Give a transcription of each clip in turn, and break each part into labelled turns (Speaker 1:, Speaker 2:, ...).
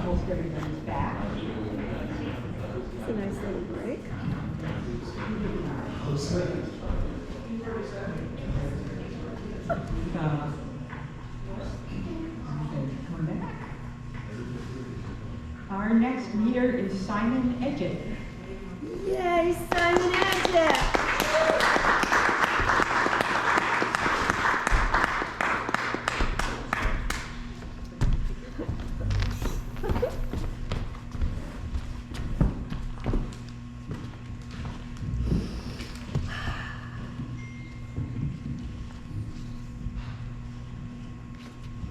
Speaker 1: almost everybody's back.
Speaker 2: It's a nice little break.
Speaker 1: Come back. Our next reader is Simon Edgett.
Speaker 2: Yay, Simon Edgett!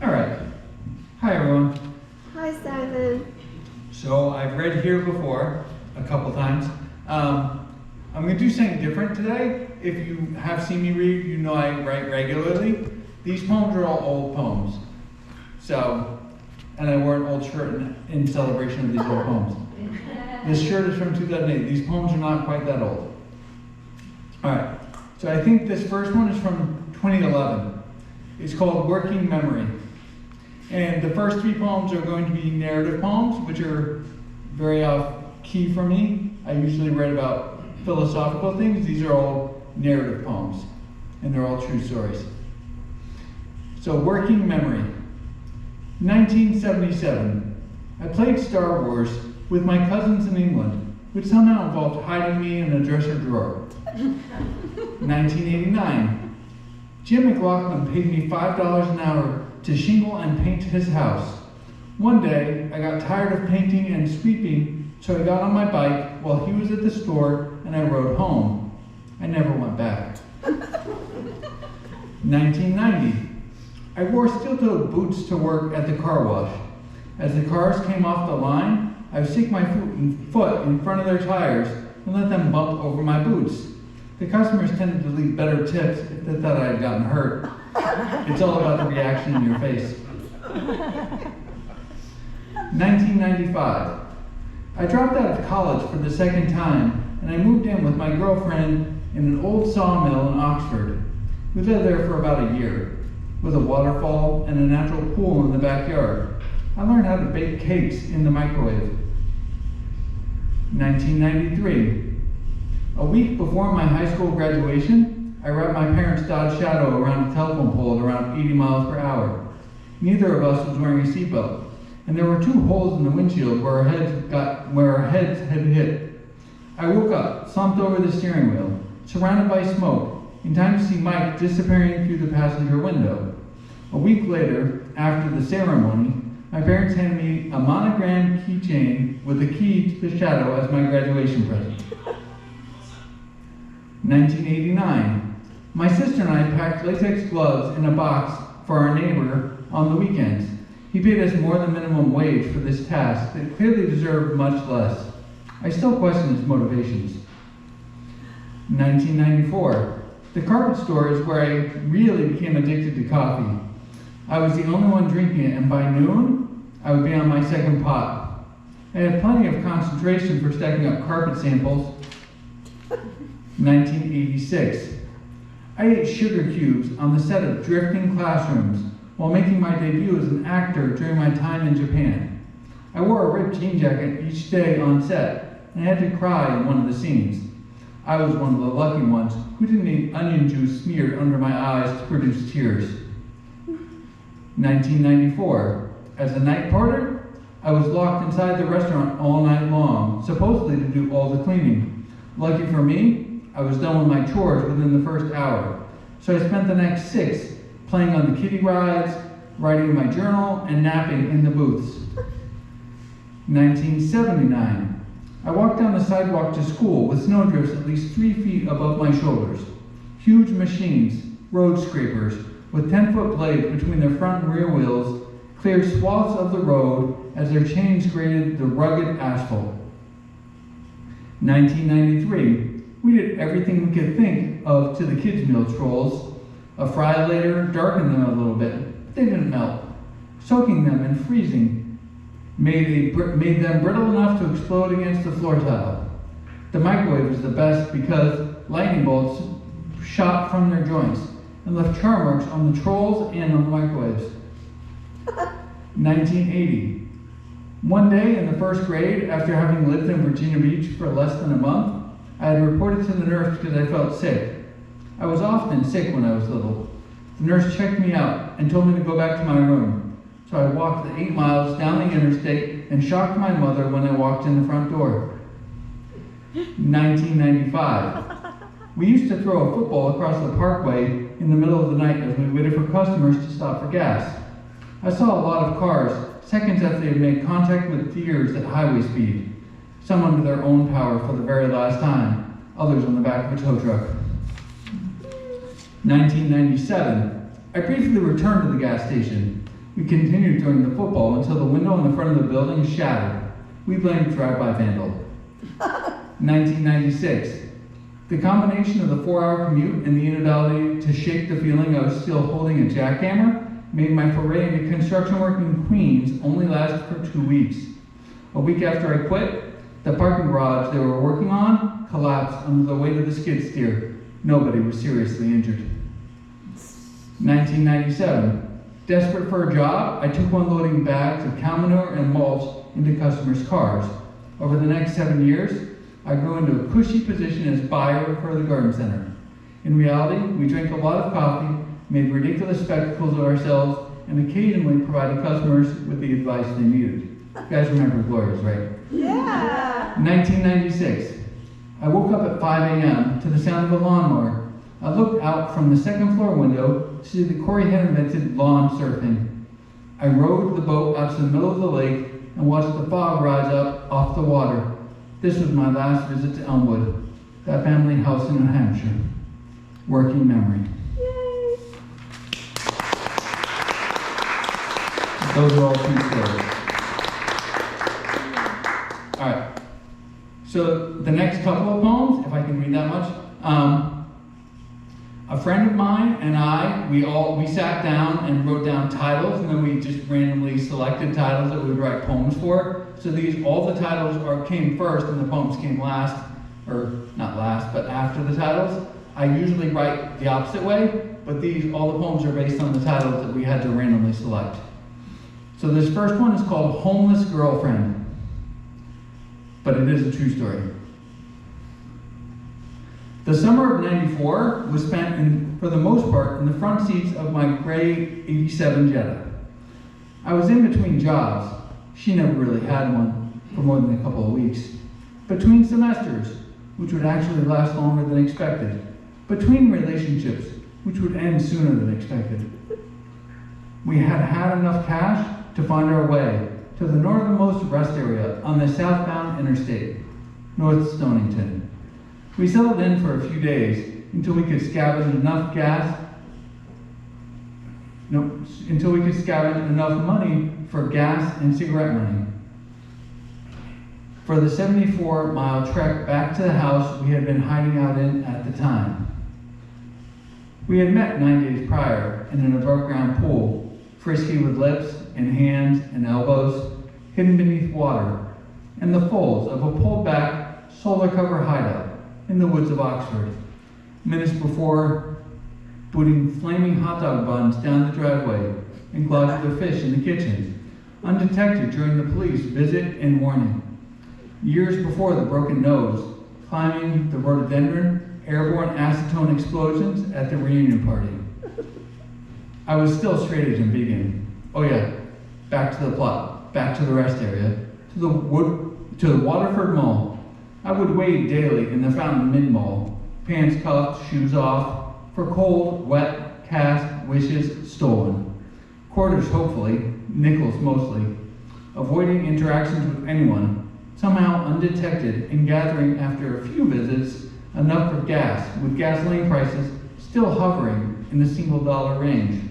Speaker 3: All right. Hi, everyone.
Speaker 2: Hi, Simon.
Speaker 3: So I've read here before a couple times. I'm going to do something different today. If you have seen me read, you know I write regularly. These poems are all old poems. So, and I wore an old shirt in celebration of these old poems. This shirt is from 2008. These poems are not quite that old. All right. So I think this first one is from 2011. It's called Working Memory. And the first three poems are going to be narrative poems, which are very key for me. I usually write about philosophical things. These are all narrative poems, and they're all true stories. So, Working Memory. 1977. I played Star Wars with my cousins in England, which somehow involved hiding me in a dresser drawer. 1989. Jim McLaughlin paid me $5 an hour to shingle and paint his house. One day, I got tired of painting and sweeping, so I got on my bike while he was at the store and I rode home. I never went back. 1990. I wore steel-toed boots to work at the car wash. As the cars came off the line, I would stick my foot in front of their tires and let them bump over my boots. The customers tended to leave better tips if they thought I had gotten hurt. It's all about the reaction in your face. 1995. I dropped out of college for the second time, and I moved in with my girlfriend in an old sawmill in Oxford. We lived there for about a year, with a waterfall and a natural pool in the backyard. I learned how to bake cakes in the microwave. 1993. A week before my high school graduation, I wrapped my parents' Dodge Shadow around a telephone pole at around 80 miles per hour. Neither of us was wearing a seatbelt, and there were 2 holes in the windshield where our heads had hit. I woke up, slumped over the steering wheel, surrounded by smoke, in time to see Mike disappearing through the passenger window. A week later, after the ceremony, my parents handed me a monogrammed keychain with a key to the Shadow as my graduation present. 1989. My sister and I packed latex gloves in a box for our neighbor on the weekends. He paid us more than minimum wage for this task that clearly deserved much less. I still question his motivations. 1994. The carpet store is where I really became addicted to coffee. I was the only one drinking it, and by noon, I would be on my second pot. I had plenty of concentration for stacking up carpet samples. 1986. I ate sugar cubes on the set of Drifting Classrooms while making my debut as an actor during my time in Japan. I wore a ripped jean jacket each day on set, and I had to cry in one of the scenes. I was one of the lucky ones who didn't need onion juice smeared under my eyes to produce tears. 1994. As a night porter, I was locked inside the restaurant all night long, supposedly to do all the cleaning. Lucky for me, I was done with my chores within the first hour, so I spent the next 6 playing on the kiddie rides, writing in my journal, and napping in the booths. 1979. I walked down the sidewalk to school with snowdrifts at least 3 feet above my shoulders. Huge machines, road scrapers, with 10-foot blades between their front and rear wheels, cleared swaths of the road as their chains grated the rugged asphalt. 1993. We did everything we could think of to the kids' meal trolls. A fry later darkened them a little bit, but they didn't melt. Soaking them and freezing made them brittle enough to explode against the floor tile. The microwave was the best because lightning bolts shot from their joints and left char marks on the trolls and on the microwaves. 1980. One day in the first grade, after having lived in Virginia Beach for less than a month, I had reported to the nurse because I felt sick. I was often sick when I was little. The nurse checked me out and told me to go back to my room. So I walked the 8 miles down the interstate and shocked my mother when I walked in the front door. 1995. We used to throw a football across the parkway in the middle of the night as we waited for customers to stop for gas. I saw a lot of cars, seconds after they had made contact with deers at highway speed. Some under their own power for the very last time, others on the back of a tow truck. 1997. I briefly returned to the gas station. We continued during the football until the window in the front of the building shattered. We blamed drive-by vandal. 1996. The combination of the 4-hour commute and the inability to shake the feeling I was still holding a jackhammer made my foray into construction work in Queens only last for 2 weeks. A week after I quit, the parking garage they were working on collapsed under the weight of the skid steer. Nobody was seriously injured. 1997. Desperate for a job, I took on loading bags of cow manure and mulch into customers' cars. Over the next 7 years, I grew into a cushy position as buyer for the garden center. In reality, we drank a lot of coffee, made ridiculous spectacles of ourselves, and occasionally provided customers with the advice they needed. You guys remember Gloria's, right?
Speaker 2: Yeah.
Speaker 3: 1996. I woke up at 5 a.m. to the sound of a lawnmower. I looked out from the second floor window to see that Corey had invented lawn surfing. I rowed the boat out to the middle of the lake and watched the fog rise up off the water. This was my last visit to Elmwood, that family house in New Hampshire. Working memory.
Speaker 2: Yay.
Speaker 3: Those are all true stories. All right. So the next couple of poems, if I can read that much. A friend of mine and I, we sat down and wrote down titles, and then we just randomly selected titles that we would write poems for. So all the titles came first, and the poems came last, or not last, but after the titles. I usually write the opposite way, but all the poems are based on the titles that we had to randomly select. So this first one is called Homeless Girlfriend, but it is a true story. The summer of '94 was spent, for the most part, in the front seats of my gray '87 Jetta. I was in between jobs. She never really had one for more than a couple of weeks. Between semesters, which would actually last longer than expected. Between relationships, which would end sooner than expected. We had had enough cash to find our way to the northernmost rest area on the southbound interstate, North Stonington. We settled in for a few days until we could scavenge enough money for gas and cigarette money. For the 74-mile trek back to the house we had been hiding out in at the time. We had met 9 days prior in an above-ground pool, frisky with lips and hands and elbows, hidden beneath water, and the folds of a pulled-back, solar-cover hideout in the woods of Oxford. Minutes before, booting flaming hot dog buns down the driveway and glided the fish in the kitchen, undetected during the police visit and warning. Years before the broken nose, climbing the rhododendron, airborne acetone explosions at the reunion party. I was still straight edge and vegan. Oh yeah, back to the plot, back to the rest area, to the Waterford Mall. I would wade daily in the Fountain Mid Mall, pants cuffed, shoes off, for cold, wet, cast, wishes stolen. Quarters hopefully, nickels mostly, avoiding interactions with anyone, somehow undetected and gathering after a few visits enough for gas, with gasoline prices still hovering in the $1 range.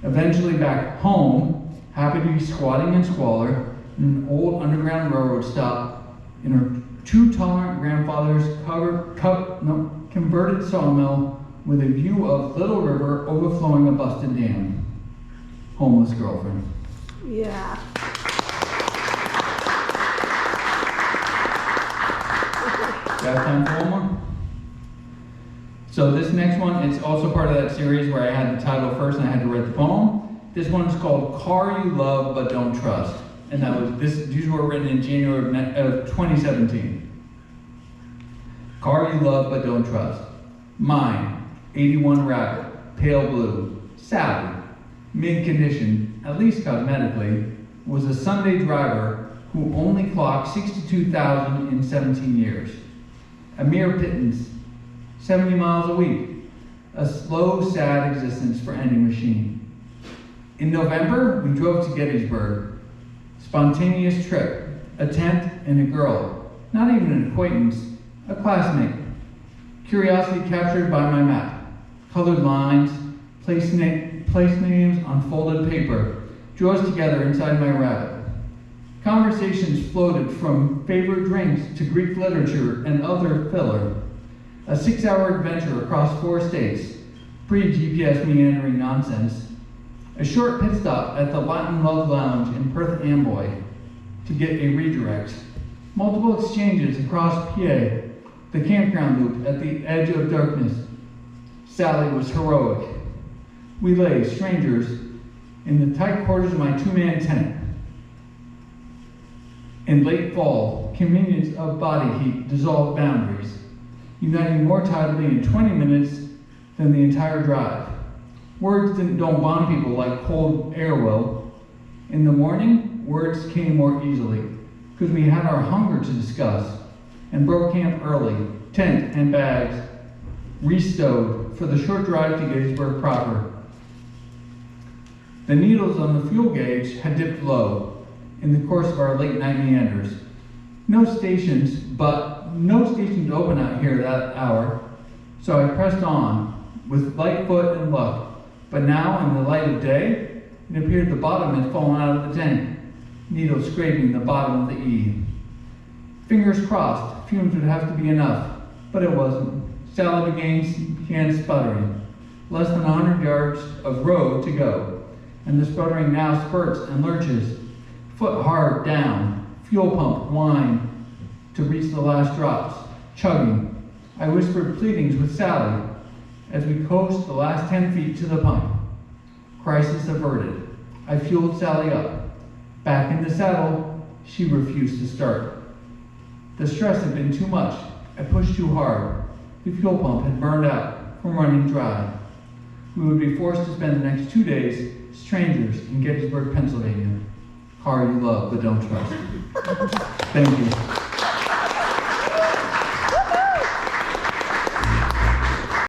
Speaker 3: Eventually back home, happy to be squatting in squalor in an old underground railroad stop in her too tolerant grandfather's converted sawmill with a view of Little River overflowing a busted dam. Homeless girlfriend.
Speaker 2: Yeah.
Speaker 3: Got time for one more? So this next one, it's also part of that series where I had the title first and I had to write the poem. This one's called Car You Love But Don't Trust. And these were written in January of 2017. Car you love but don't trust. Mine, 81 Rabbit, pale blue. Sally, mid-condition, at least cosmetically, was a Sunday driver who only clocked 62,000 in 17 years. A mere pittance, 70 miles a week. A slow, sad existence for any machine. In November, we drove to Gettysburg. Spontaneous trip, a tent and a girl, not even an acquaintance, a classmate. Curiosity captured by my map. Colored lines, place names on folded paper, drew us together inside my Rabbit. Conversations floated from favorite drinks to Greek literature and other filler. A 6-hour adventure across 4 states, pre-GPS meandering nonsense. A short pit stop at the Latin Love Lounge in Perth Amboy to get a redirect. Multiple exchanges across PA, the campground loop at the edge of darkness. Sally was heroic. We lay, strangers, in the tight quarters of my 2-man tent. In late fall, convenience of body heat dissolved boundaries, uniting more tidily in 20 minutes than the entire drive. Words don't bond people like cold air will. In the morning, words came more easily, because we had our hunger to discuss, and broke camp early, tent and bags, restowed for the short drive to Gettysburg proper. The needles on the fuel gauge had dipped low in the course of our late night meanders. No stations open out here that hour, so I pressed on with light foot and luck. But now, in the light of day, it appeared the bottom had fallen out of the tank, needles scraping the bottom of the E. Fingers crossed, fumes would have to be enough, but it wasn't. Sally began sputtering. Less than 100 yards of road to go, and the sputtering now spurts and lurches. Foot hard down, fuel pump whine to reach the last drops, chugging. I whispered pleadings with Sally as we coast the last 10 feet to the pump. Crisis averted. I fueled Sally up. Back in the saddle, she refused to start. The stress had been too much. I pushed too hard. The fuel pump had burned out from running dry. We would be forced to spend the next 2 days strangers in Gettysburg, Pennsylvania. Car you love but don't trust. Thank you.